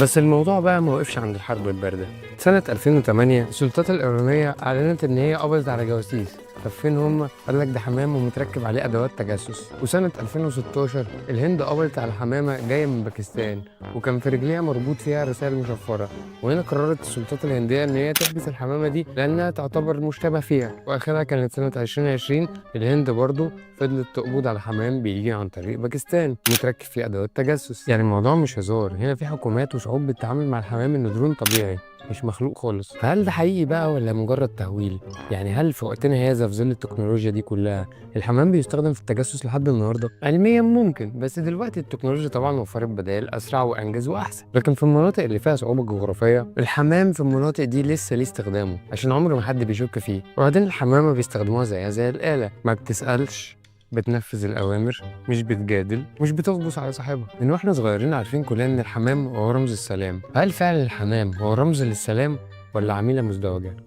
بس الموضوع بقى ما وقفش عند الحرب الباردة. سنة 2008 السلطات الإيرانية أعلنت إن هي قبضت على جواسيس. طب فين هم؟ قال لك ده حمام ومتركب عليه أدوات تجسس. وسنة 2016 الهند قبضت على حمامة جاية من باكستان وكان في رجليها مربوط فيها رسائل مشفرة. وهنا قررت السلطات الهندية إن هي تحبس الحمامة دي لأنها تعتبر مشتبه فيها. وآخرها كانت سنة 2020 الهند برضو فضلت تقبض على حمام بيجي عن طريق باكستان متركب فيه أدوات تجسس. يعني الموضوع مش هزار، هنا في حكومات وشعوب بتتعامل مع الحمام إنه درون طبيعي مش مخلوق خالص. فهل ده حقيقي بقى ولا مجرد تهويل؟ يعني هل في وقتنا هذا في ظل التكنولوجيا دي كلها الحمام بيستخدم في التجسس لحد النهارده؟ علميا ممكن، بس دلوقتي التكنولوجيا طبعا وفرت بدائل اسرع وانجز واحسن. لكن في المناطق اللي فيها صعوبه جغرافيه الحمام في المناطق دي لسه ليه استخدامه عشان عمر ما حد بيشك فيه. وبعدين الحمامه بيستخدموها زيها زي الاله، ما بتسالش، بتنفذ الأوامر، مش بتجادل، مش بتغبص على صاحبها. من واحنا صغيرين عارفين كلنا إن الحمام هو رمز السلام. هل فعلا الحمام هو رمز للسلام ولا عميلة مزدوجة؟